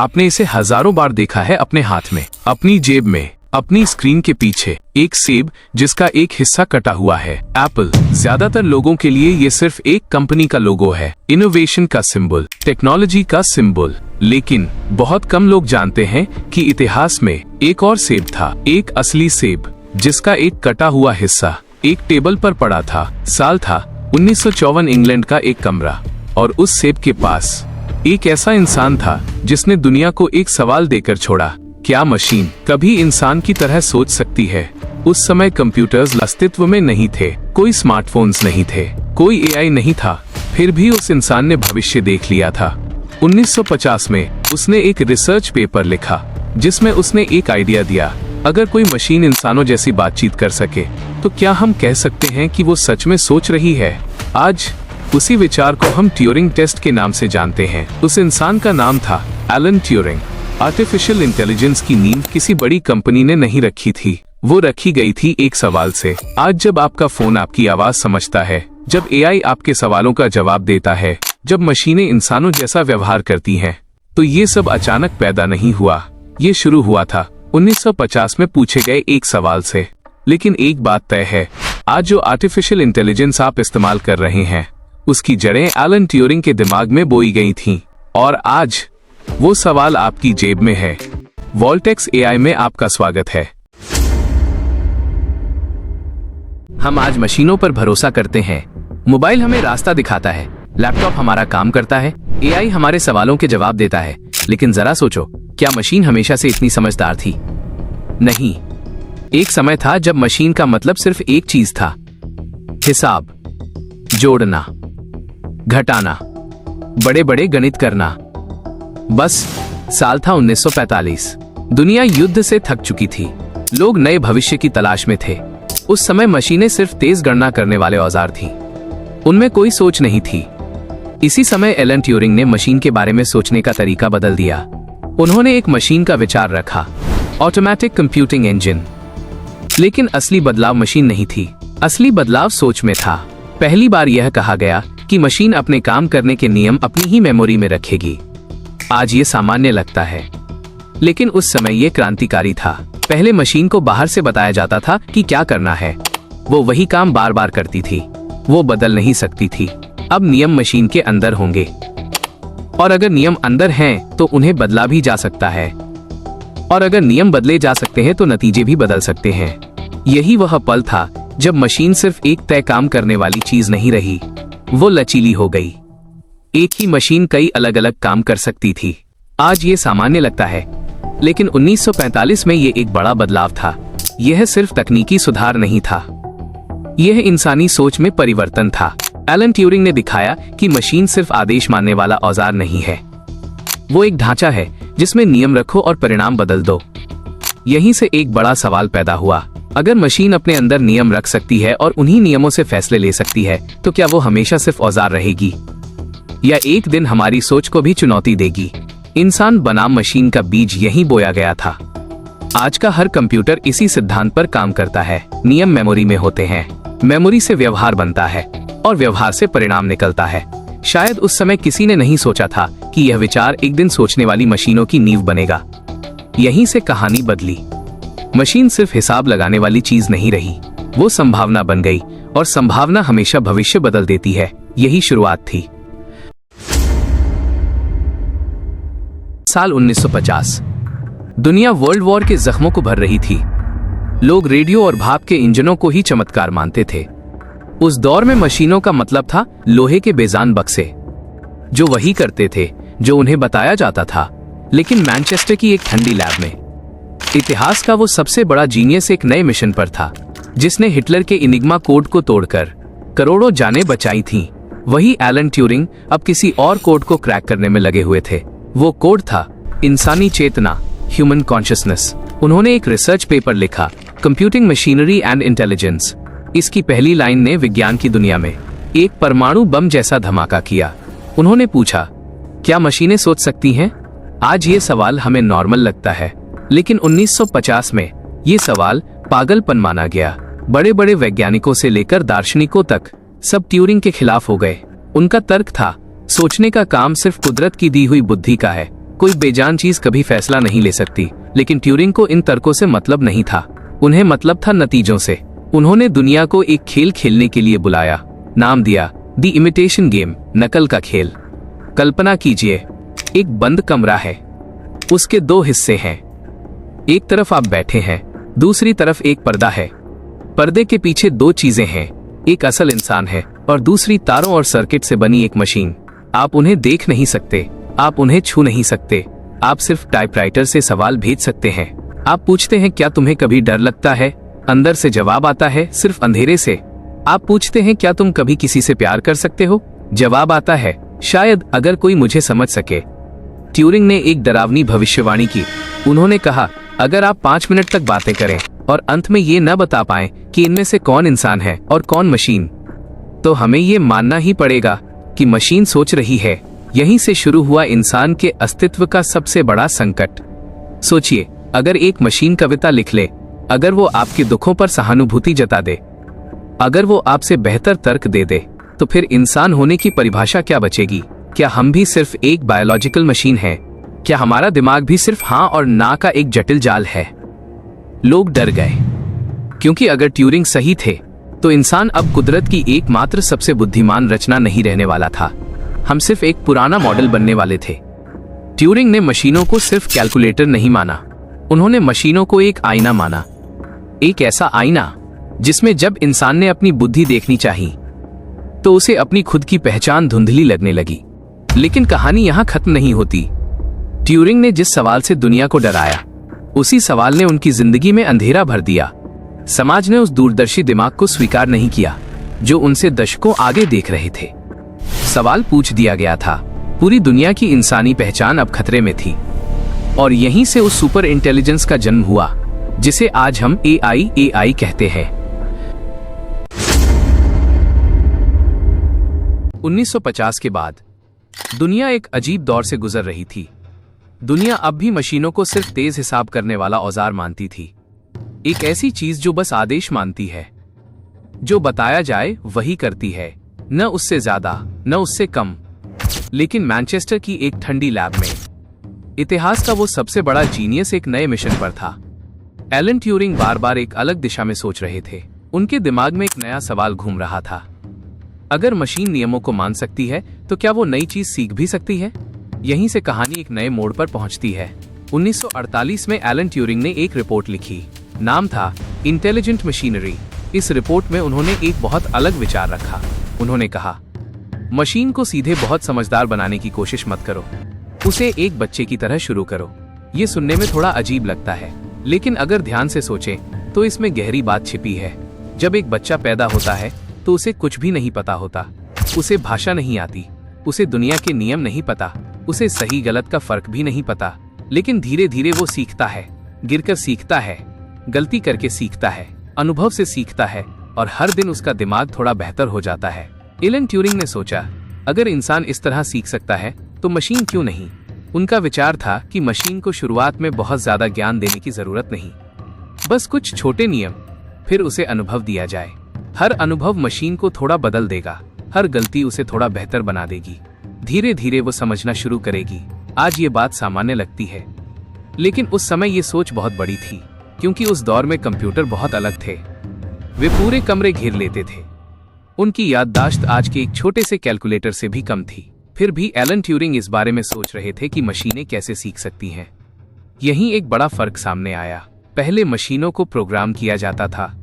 आपने इसे हजारों बार देखा है अपने हाथ में, अपनी जेब में, अपनी स्क्रीन के पीछे। एक सेब जिसका एक हिस्सा कटा हुआ है। एप्पल ज्यादातर लोगों के लिए ये सिर्फ एक कंपनी का लोगो है, इनोवेशन का सिंबल, टेक्नोलॉजी का सिंबल। लेकिन बहुत कम लोग जानते हैं कि इतिहास में एक और सेब था, एक असली सेब जिसका एक कटा हुआ हिस्सा एक टेबल पर पड़ा था। साल था 1954, इंग्लैंड का एक कमरा, और उस सेब के पास एक ऐसा इंसान था जिसने दुनिया को एक सवाल देकर छोड़ा, क्या मशीन कभी इंसान की तरह सोच सकती है? उस समय कंप्यूटर्स अस्तित्व में नहीं थे, कोई स्मार्टफोन्स नहीं थे, कोई एआई नहीं था, फिर भी उस इंसान ने भविष्य देख लिया था। 1950 में उसने एक रिसर्च पेपर लिखा जिसमें उसने एक आइडिया दिया, अगर कोई मशीन इंसानों जैसी बातचीत कर सके तो क्या हम कह सकते हैं कि वो सच में सोच रही है? आज उसी विचार को हम ट्यूरिंग टेस्ट के नाम से जानते हैं। उस इंसान का नाम था एलन ट्यूरिंग। आर्टिफिशियल इंटेलिजेंस की नींव किसी बड़ी कंपनी ने नहीं रखी थी, वो रखी गई थी एक सवाल से। आज जब आपका फोन आपकी आवाज समझता है, जब एआई आपके सवालों का जवाब देता है, जब मशीनें इंसानों जैसा व्यवहार करती हैं, तो ये सब अचानक पैदा नहीं हुआ। ये शुरू हुआ था 1950 में पूछे गए एक सवाल से। लेकिन एक बात तय है, आज जो आर्टिफिशियल इंटेलिजेंस आप इस्तेमाल कर रहे हैं, उसकी जड़ें एलन ट्यूरिंग के दिमाग में बोई गई थीं, और आज वो सवाल आपकी जेब में है। वॉल्टेक्स एआई में आपका स्वागत है। हम आज मशीनों पर भरोसा करते हैं। मोबाइल हमें रास्ता दिखाता है, लैपटॉप हमारा काम करता है, एआई हमारे सवालों के जवाब देता है। लेकिन जरा सोचो, क्या मशीन हमेशा से इतनी समझदार थी? नहीं। एक समय था जब मशीन का मतलब सिर्फ एक चीज था, हिसाब, जोड़ना, घटाना, बड़े बड़े गणित करना। बस साल था 1945। दुनिया युद्ध से थक चुकी थी, लोग नए भविष्य की तलाश में थे। उस समय मशीनें सिर्फ तेज गणना करने वाले औजार थीं, उनमें कोई सोच नहीं थी। इसी समय एलन ट्यूरिंग ने मशीन के बारे में सोचने का तरीका बदल दिया। उन्होंने एक मशीन का विचार रखा, ऑटोमेटिक कंप्यूटिंग इंजन। लेकिन असली बदलाव मशीन नहीं थी, असली बदलाव सोच में था। पहली बार यह कहा गया कि मशीन अपने काम करने के नियम अपनी ही मेमोरी में रखेगी। आज ये सामान्य लगता है, लेकिन उस समय ये क्रांतिकारी था। पहले मशीन को बाहर से बताया जाता था कि क्या करना है, वो वही काम बार बार करती थी, वो बदल नहीं सकती थी। अब नियम मशीन के अंदर होंगे, और अगर नियम अंदर हैं तो उन्हें बदला भी जा सकता है, और अगर नियम बदले जा सकते हैं तो नतीजे भी बदल सकते हैं। यही वह पल था जब मशीन सिर्फ एक तय काम करने वाली चीज नहीं रही, वो लचीली हो गई। एक ही मशीन कई अलग अलग काम कर सकती थी। आज ये सामान्य लगता है, लेकिन 1945 में ये एक बड़ा बदलाव था। यह सिर्फ तकनीकी सुधार नहीं था, यह इंसानी सोच में परिवर्तन था। एलन ट्यूरिंग ने दिखाया कि मशीन सिर्फ आदेश मानने वाला औजार नहीं है, वो एक ढांचा है जिसमें नियम रखो और परिणाम बदल दो। यहीं से एक बड़ा सवाल पैदा हुआ, अगर मशीन अपने अंदर नियम रख सकती है और उन्हीं नियमों से फैसले ले सकती है, तो क्या वो हमेशा सिर्फ औजार रहेगी, या एक दिन हमारी सोच को भी चुनौती देगी? इंसान बनाम मशीन का बीज यहीं बोया गया था। आज का हर कंप्यूटर इसी सिद्धांत पर काम करता है। नियम मेमोरी में होते हैं, मेमोरी से व्यवहार बनता है, और व्यवहार से परिणाम निकलता है। शायद उस समय किसी ने नहीं सोचा था कि यह विचार एक दिन सोचने वाली मशीनों की नींव बनेगा। यहीं से कहानी बदली। मशीन सिर्फ हिसाब लगाने वाली चीज नहीं रही, वो संभावना बन गई, और संभावना हमेशा भविष्य बदल देती है। यही शुरुआत थी। साल 1950। दुनिया वर्ल्ड वॉर के जख्मों को भर रही थी। लोग रेडियो और भाप के इंजनों को ही चमत्कार मानते थे। उस दौर में मशीनों का मतलब था लोहे के बेजान बक्से, जो वही करते थे जो उन्हें बताया जाता था। लेकिन मैनचेस्टर की एक ठंडी लैब में इतिहास का वो सबसे बड़ा जीनियस एक नए मिशन पर था, जिसने हिटलर के इनिग्मा कोड को तोड़कर करोड़ों जानें बचाई थीं। वही एलन ट्यूरिंग अब किसी और कोड को क्रैक करने में लगे हुए थे। वो कोड था इंसानी चेतना, ह्यूमन कॉन्शियसनेस। उन्होंने एक रिसर्च पेपर लिखा, कंप्यूटिंग मशीनरी एंड इंटेलिजेंस। इसकी पहली लाइन ने विज्ञान की दुनिया में एक परमाणु बम जैसा धमाका किया। उन्होंने पूछा, क्या मशीनें सोच सकती हैं? आज ये सवाल हमें नॉर्मल लगता है, लेकिन 1950 में ये सवाल पागलपन माना गया। बड़े बड़े वैज्ञानिकों से लेकर दार्शनिकों तक सब ट्यूरिंग के खिलाफ हो गए। उनका तर्क था, सोचने का काम सिर्फ कुदरत की दी हुई बुद्धि का है, कोई बेजान चीज कभी फैसला नहीं ले सकती, लेकिन ट्यूरिंग को इन तर्कों से मतलब नहीं था। उन्हें मतलब था नतीजों से। उन्होंने दुनिया को एक खेल खेलने के लिए बुलाया। नाम दिया द इमिटेशन गेम, नकल का खेल। कल्पना कीजिए, एक बंद कमरा है, उसके दो हिस्से हैं। एक तरफ आप बैठे हैं, दूसरी तरफ एक पर्दा है। पर्दे के पीछे दो चीजें हैं, एक असल इंसान है और दूसरी तारों और सर्किट से बनी एक मशीन। आप उन्हें देख नहीं सकते, आप उन्हें छू नहीं सकते, आप सिर्फ टाइपराइटर से सवाल भेज सकते हैं। आप पूछते हैं क्या तुम्हें कभी डर लगता है, अंदर से जवाब आता है सिर्फ अंधेरे से। आप पूछते हैं क्या तुम कभी किसी से प्यार कर सकते हो, जवाब आता है शायद, अगर कोई मुझे समझ सके। ट्यूरिंग ने एक डरावनी भविष्यवाणी की। उन्होंने कहा अगर आप 5 मिनट तक बातें करें और अंत में ये न बता पाएं कि इनमें से कौन इंसान है और कौन मशीन, तो हमें ये मानना ही पड़ेगा कि मशीन सोच रही है। यहीं से शुरू हुआ इंसान के अस्तित्व का सबसे बड़ा संकट। सोचिए, अगर एक मशीन कविता लिख ले, अगर वो आपके दुखों पर सहानुभूति जता दे, अगर वो आपसे बेहतर तर्क दे दे, तो फिर इंसान होने की परिभाषा क्या बचेगी? क्या हम भी सिर्फ एक बायोलॉजिकल मशीन हैं? क्या हमारा दिमाग भी सिर्फ हाँ और ना का एक जटिल जाल है? लोग डर गए, क्योंकि अगर ट्यूरिंग सही थे तो इंसान अब कुदरत की एकमात्र सबसे बुद्धिमान रचना नहीं रहने वाला था। हम सिर्फ एक पुराना मॉडल बनने वाले थे। ट्यूरिंग ने मशीनों को सिर्फ कैलकुलेटर नहीं माना, उन्होंने मशीनों को एक आईना माना। एक ऐसा आईना जिसमें जब इंसान ने अपनी बुद्धि देखनी चाहिए तो उसे अपनी खुद की पहचान धुंधली लगने लगी। लेकिन कहानी यहां खत्म नहीं होती। ट्यूरिंग ने जिस सवाल से दुनिया को डराया, उसी सवाल ने उनकी जिंदगी में अंधेरा भर दिया। समाज ने उस दूरदर्शी दिमाग को स्वीकार नहीं किया जो उनसे दशकों आगे देख रहे थे। सवाल पूछ दिया गया था, पूरी दुनिया की इंसानी पहचान अब खतरे में थी। और यहीं से उस सुपर इंटेलिजेंस का जन्म हुआ जिसे आज हम एआई कहते हैं। 1950 के बाद दुनिया एक अजीब दौर से गुजर रही थी। दुनिया अब भी मशीनों को सिर्फ तेज हिसाब करने वाला औजार मानती थी, एक ऐसी चीज जो बस आदेश मानती है, जो बताया जाए वही करती है, न उससे ज्यादा न उससे कम। लेकिन मैनचेस्टर की एक ठंडी लैब में इतिहास का वो सबसे बड़ा जीनियस एक नए मिशन पर था। एलन ट्यूरिंग बार बार एक अलग दिशा में सोच रहे थे। उनके दिमाग में एक नया सवाल घूम रहा था, अगर मशीन नियमों को मान सकती है तो क्या वो नई चीज सीख भी सकती है? यहीं से कहानी एक नए मोड़ पर पहुंचती है। 1948 में एलन ट्यूरिंग ने एक रिपोर्ट लिखी, नाम था इंटेलिजेंट मशीनरी। इस रिपोर्ट में उन्होंने एक बहुत अलग विचार रखा। उन्होंने कहा, मशीन को सीधे बहुत समझदार बनाने की कोशिश मत करो, उसे एक बच्चे की तरह शुरू करो। ये सुनने में थोड़ा अजीब लगता है, लेकिन अगर ध्यान से सोचें तो इसमें गहरी बात छिपी है। जब एक बच्चा पैदा होता है तो उसे कुछ भी नहीं पता होता, उसे भाषा नहीं आती, उसे दुनिया के नियम नहीं पता, उसे सही गलत का फर्क भी नहीं पता। लेकिन धीरे धीरे वो सीखता है, गिरकर सीखता है, गलती करके सीखता है, अनुभव से सीखता है, और हर दिन उसका दिमाग थोड़ा बेहतर हो जाता है। एलन ट्यूरिंग ने सोचा, अगर इंसान इस तरह सीख सकता है तो मशीन क्यों नहीं? उनका विचार था कि मशीन को शुरुआत में बहुत ज्यादा ज्ञान देने की जरूरत नहीं, बस कुछ छोटे नियम, फिर उसे अनुभव दिया जाए। हर अनुभव मशीन को थोड़ा बदल देगा, हर गलती उसे थोड़ा बेहतर बना देगी। धीरे धीरे वो समझना शुरू करेगी। आज ये बात सामान्य लगती है, लेकिन उस समय ये सोच बहुत बड़ी थी, क्योंकि उस दौर में कंप्यूटर बहुत अलग थे। वे पूरे कमरे घेर लेते थे। उनकी याददाश्त आज के एक छोटे से कैलकुलेटर से भी कम थी। फिर भी एलन ट्यूरिंग इस बारे में सोच रहे थे कि मशीनें कैसे सीख सकती हैं। यहीं एक बड़ा फर्क सामने आया। पहले मशीनों को प्रोग्राम किया जाता था,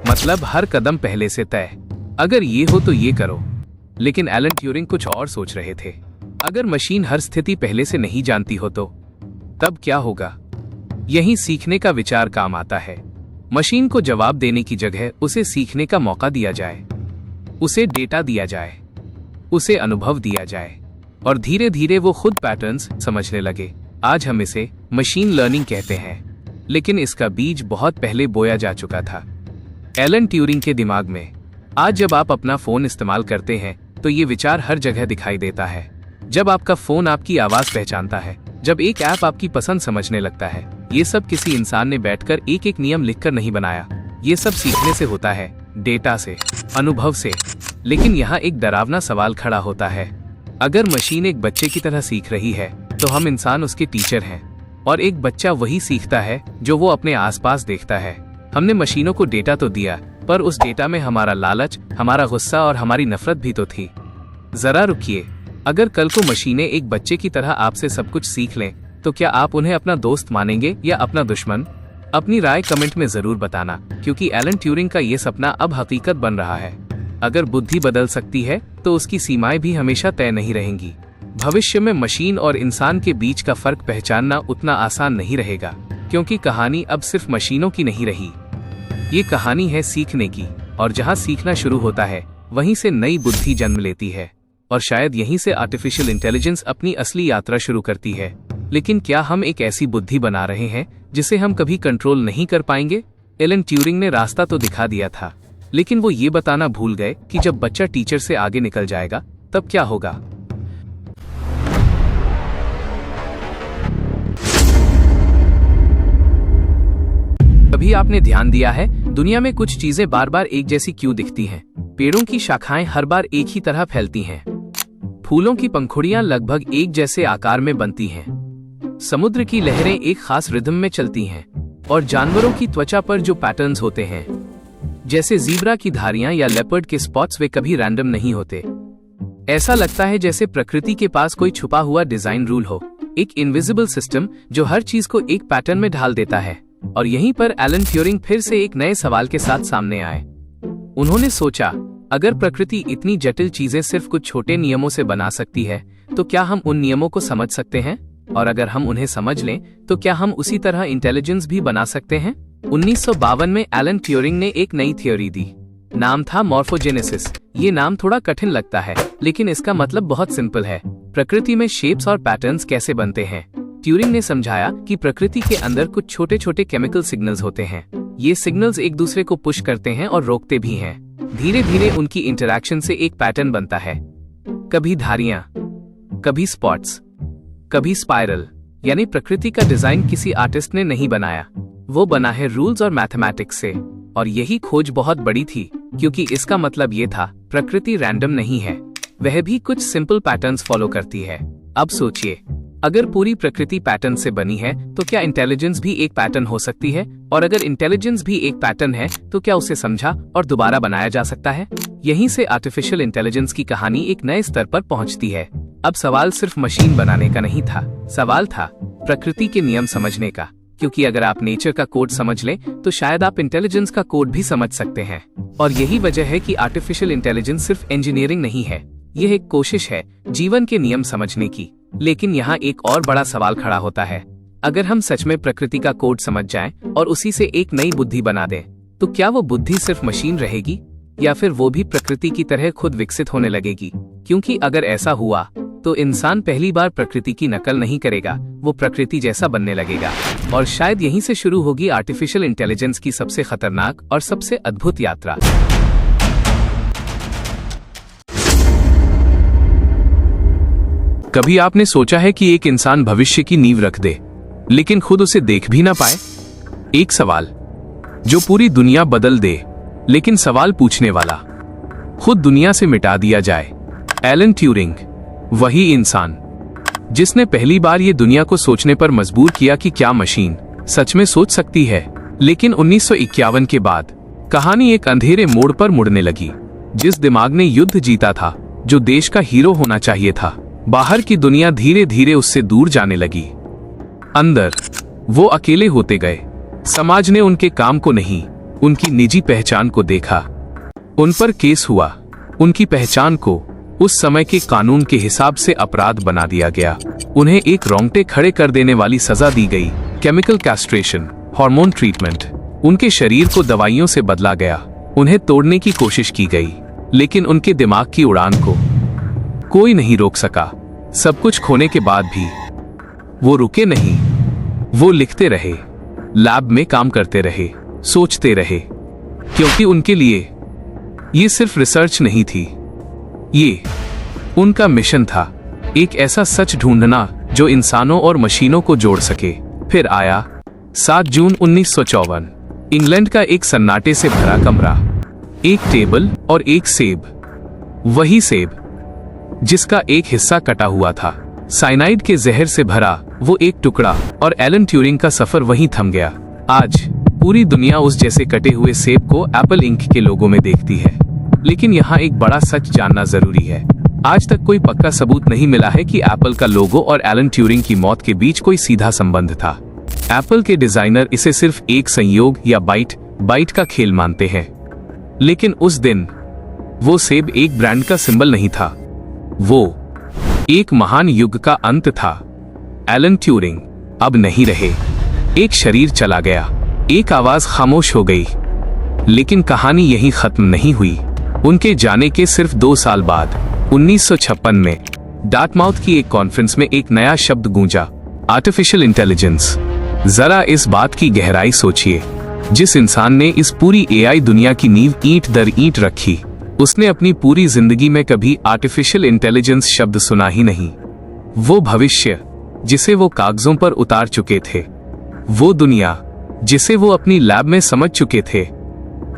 मतलब हर कदम पहले से तय, अगर ये हो तो ये करो। लेकिन एलन ट्यूरिंग कुछ और सोच रहे थे। अगर मशीन हर स्थिति पहले से नहीं जानती हो तो तब क्या होगा? यहीं सीखने का विचार काम आता है। मशीन को जवाब देने की जगह उसे सीखने का मौका दिया जाए, उसे डेटा दिया जाए, उसे अनुभव दिया जाए, और धीरे धीरे वो खुद पैटर्न्स समझने लगे। आज हम इसे मशीन लर्निंग कहते हैं, लेकिन इसका बीज बहुत पहले बोया जा चुका था एलन ट्यूरिंग के दिमाग में। आज जब आप अपना फोन इस्तेमाल करते हैं तो ये विचार हर जगह दिखाई देता है। जब आपका फोन आपकी आवाज पहचानता है, जब एक ऐप आपकी पसंद समझने लगता है, ये सब किसी इंसान ने बैठकर एक एक नियम लिखकर नहीं बनाया। ये सब सीखने से होता है, डेटा से, अनुभव से। लेकिन यहाँ एक डरावना सवाल खड़ा होता है, अगर मशीन एक बच्चे की तरह सीख रही है तो हम इंसान उसके टीचर हैं। और एक बच्चा वही सीखता है जो वो अपने आसपास देखता है। हमने मशीनों को डेटा तो दिया, पर उस डेटा में हमारा लालच, हमारा गुस्सा और हमारी नफरत भी तो थी। जरा रुकिए, अगर कल को मशीनें एक बच्चे की तरह आपसे सब कुछ सीख लें, तो क्या आप उन्हें अपना दोस्त मानेंगे या अपना दुश्मन? अपनी राय कमेंट में जरूर बताना, क्योंकि एलन ट्यूरिंग का ये सपना अब हकीकत बन रहा है। अगर बुद्धि बदल सकती है तो उसकी सीमाएं भी हमेशा तय नहीं रहेंगी। भविष्य में मशीन और इंसान के बीच का फर्क पहचानना उतना आसान नहीं रहेगा, क्योंकि कहानी अब सिर्फ मशीनों की नहीं रही। ये कहानी है सीखने की, और जहाँ सीखना शुरू होता है वहीं से नई बुद्धि जन्म लेती है, और शायद यहीं से आर्टिफिशियल इंटेलिजेंस अपनी असली यात्रा शुरू करती है। लेकिन क्या हम एक ऐसी बुद्धि बना रहे हैं जिसे हम कभी कंट्रोल नहीं कर पाएंगे? एलन ट्यूरिंग ने रास्ता तो दिखा दिया था, लेकिन वो ये बताना भूल गए कि जब बच्चा टीचर से आगे निकल जाएगा तब क्या होगा। कभी आपने ध्यान दिया है, दुनिया में कुछ चीजें बार बार एक जैसी क्यों दिखती हैं? पेड़ों की शाखाएं हर बार एक ही तरह फैलती हैं। फूलों की पंखुड़ियां लगभग एक जैसे आकार में बनती हैं। समुद्र की लहरें एक खास रिदम में चलती हैं, और जानवरों की त्वचा पर जो पैटर्न्स होते हैं, जैसे ज़ीब्रा की धारियां या लेपर्ड के स्पॉट्स, वे कभी रैंडम नहीं होते। ऐसा लगता है जैसे प्रकृति के पास कोई छुपा हुआ डिजाइन रूल हो, एक इनविजिबल सिस्टम जो हर चीज को एक पैटर्न में ढाल देता है। और यहीं पर एलन ट्यूरिंग फिर से एक नए सवाल के साथ सामने आए। उन्होंने सोचा, अगर प्रकृति इतनी जटिल चीजें सिर्फ कुछ छोटे नियमों से बना सकती है, तो क्या हम उन नियमों को समझ सकते हैं? और अगर हम उन्हें समझ लें, तो क्या हम उसी तरह इंटेलिजेंस भी बना सकते हैं? 1952 में एलन ट्यूरिंग ने एक नई थ्योरी दी। नाम था मॉर्फोजेनेसिस। ये नाम थोड़ा कठिन लगता है, लेकिन इसका मतलब बहुत सिंपल है। प्रकृति में शेप्स और पैटर्न्स कैसे बनते हैं? ट्यूरिंग ने समझाया कि प्रकृति के अंदर कुछ छोटे छोटे केमिकल सिग्नल्स होते हैं। ये सिग्नल्स एक दूसरे को पुश करते हैं और रोकते भी हैं। धीरे धीरे उनकी इंटरैक्शन से एक पैटर्न बनता है, कभी धारियां, कभी स्पॉट्स, कभी स्पाइरल। यानी प्रकृति का डिजाइन किसी आर्टिस्ट ने नहीं बनाया, वो बना है रूल्स और मैथमेटिक्स से। और यही खोज बहुत बड़ी थी, क्योंकि इसका मतलब ये था, प्रकृति रैंडम नहीं है, वह भी कुछ सिंपल पैटर्न्स फॉलो करती है। अब सोचिए, अगर पूरी प्रकृति पैटर्न से बनी है, तो क्या इंटेलिजेंस भी एक पैटर्न हो सकती है? और अगर इंटेलिजेंस भी एक पैटर्न है, तो क्या उसे समझा और दोबारा बनाया जा सकता है? यहीं से आर्टिफिशियल इंटेलिजेंस की कहानी एक नए स्तर पर पहुंचती है। अब सवाल सिर्फ मशीन बनाने का नहीं था, सवाल था प्रकृति के नियम समझने का। क्योंकि अगर आप नेचर का कोड समझ लें, तो शायद आप इंटेलिजेंस का कोड भी समझ सकते हैं। और यही वजह है कि आर्टिफिशियल इंटेलिजेंस सिर्फ इंजीनियरिंग नहीं है, यह एक कोशिश है जीवन के नियम समझने की। लेकिन यहाँ एक और बड़ा सवाल खड़ा होता है, अगर हम सच में प्रकृति का कोड समझ जाएं और उसी से एक नई बुद्धि बना दें, तो क्या वो बुद्धि सिर्फ मशीन रहेगी, या फिर वो भी प्रकृति की तरह खुद विकसित होने लगेगी? क्योंकि अगर ऐसा हुआ, तो इंसान पहली बार प्रकृति की नकल नहीं करेगा, वो प्रकृति जैसा बनने लगेगा। और शायद यहीं से शुरू होगी आर्टिफिशियल इंटेलिजेंस की सबसे खतरनाक और सबसे अद्भुत यात्रा। कभी आपने सोचा है कि एक इंसान भविष्य की नींव रख दे, लेकिन खुद उसे देख भी ना पाए? एक सवाल जो पूरी दुनिया बदल दे, लेकिन सवाल पूछने वाला खुद दुनिया से मिटा दिया जाए। एलन ट्यूरिंग, वही इंसान जिसने पहली बार ये दुनिया को सोचने पर मजबूर किया कि क्या मशीन सच में सोच सकती है। लेकिन 1951 के बाद कहानी एक अंधेरे मोड़ पर मुड़ने लगी। जिस दिमाग ने युद्ध जीता था, जो देश का हीरो होना चाहिए था, बाहर की दुनिया धीरे धीरे उससे दूर जाने लगी। अंदर वो अकेले होते गए। समाज ने उनके काम को नहीं, उनकी निजी पहचान को देखा। उन पर केस हुआ, उनकी पहचान को उस समय के कानून के हिसाब से अपराध बना दिया गया। उन्हें एक रोंगटे खड़े कर देने वाली सजा दी गई, केमिकल कैस्ट्रेशन, हार्मोन ट्रीटमेंट। उनके शरीर को दवाइयों से बदला गया, उन्हें तोड़ने की कोशिश की गई, लेकिन उनके दिमाग की उड़ान को कोई नहीं रोक सका। सब कुछ खोने के बाद भी वो रुके नहीं। वो लिखते रहे, लैब में काम करते रहे, सोचते रहे, क्योंकि उनके लिए ये सिर्फ रिसर्च नहीं थी, ये उनका मिशन था। एक ऐसा सच ढूंढना जो इंसानों और मशीनों को जोड़ सके। फिर आया 7 जून 1954। इंग्लैंड का एक सन्नाटे से भरा कमरा, एक टेबल और एक सेब। वही सेब जिसका एक हिस्सा कटा हुआ था। साइनाइड के जहर से भरा वो एक टुकड़ा और एलन ट्यूरिंग का सफर वहीं थम गया। आज पूरी दुनिया उस जैसे कटे हुए सेब को एप्पल इंक के लोगो में देखती है। लेकिन यहाँ एक बड़ा सच जानना जरूरी है। आज तक कोई पक्का सबूत नहीं मिला है कि एप्पल का लोगो और एलन ट्यूरिंग की मौत के बीच कोई सीधा संबंध था। एप्पल के डिजाइनर इसे सिर्फ एक संयोग या बाइट का खेल मानते हैं। लेकिन उस दिन वो सेब एक ब्रांड का सिंबल नहीं था, वो एक महान युग का अंत था। एलन ट्यूरिंग अब नहीं रहे। एक शरीर चला गया, एक आवाज खामोश हो गई। लेकिन कहानी यहीं खत्म नहीं हुई। उनके जाने के सिर्फ 2 साल बाद 1956 में डार्टमाउथ की एक कॉन्फ्रेंस में एक नया शब्द गूंजा, आर्टिफिशियल इंटेलिजेंस। जरा इस बात की गहराई सोचिए। जिस इंसान ने इस पूरी एआई दुनिया की नींव ईंट दर ईंट रखी, उसने अपनी पूरी जिंदगी में कभी आर्टिफिशियल इंटेलिजेंस शब्द सुना ही नहीं। वो भविष्य जिसे वो कागजों पर उतार चुके थे, वो दुनिया जिसे वो अपनी लैब में समझ चुके थे,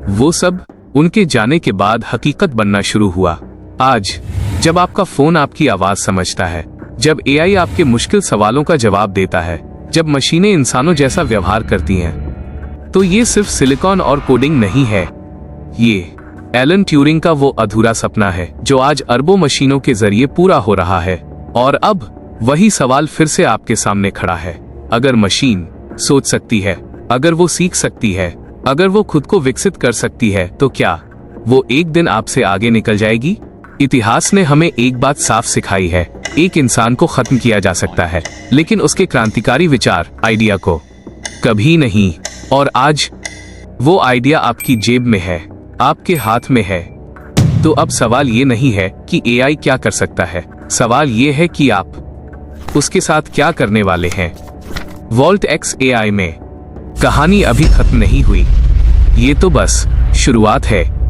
वो सब उनके जाने के बाद हकीकत बनना शुरू हुआ। आज जब आपका फोन आपकी आवाज समझता है, जब एआई आपके मुश्किल सवालों का जवाब देता है, जब मशीनें इंसानों जैसा व्यवहार करती हैं, तो ये सिर्फ सिलिकॉन और कोडिंग नहीं है। ये एलन ट्यूरिंग का वो अधूरा सपना है जो आज अरबों मशीनों के जरिए पूरा हो रहा है। और अब वही सवाल फिर से आपके सामने खड़ा है। अगर मशीन सोच सकती है, अगर वो सीख सकती है, अगर वो खुद को विकसित कर सकती है, तो क्या वो एक दिन आपसे आगे निकल जाएगी? इतिहास ने हमें एक बात साफ सिखाई है, एक इंसान को खत्म किया जा सकता है, लेकिन उसके क्रांतिकारी विचार, आइडिया को कभी नहीं। और आज वो आइडिया आपकी जेब में है, आपके हाथ में है। तो अब सवाल ये नहीं है कि एआई क्या कर सकता है, सवाल ये है कि आप उसके साथ क्या करने वाले हैं। वॉल्ट एक्स एआई में कहानी अभी खत्म नहीं हुई, ये तो बस शुरुआत है।